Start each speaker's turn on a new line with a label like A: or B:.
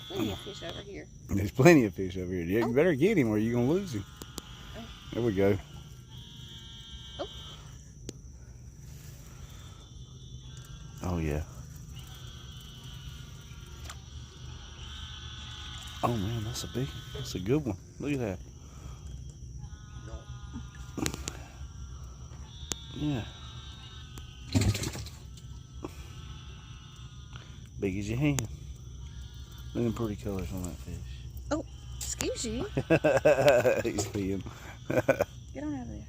A: Plenty of fish over here.
B: There's plenty of fish over here. You better get him or you're going to lose him.
A: Oh.
B: There we go.
A: Oh.
B: Oh, yeah. Oh, man, that's a good one. Look at that. Yeah. Big as your hand. Look at them pretty colors on that fish.
A: Oh, excuse you.
B: He's peeing.
A: Get on out of there.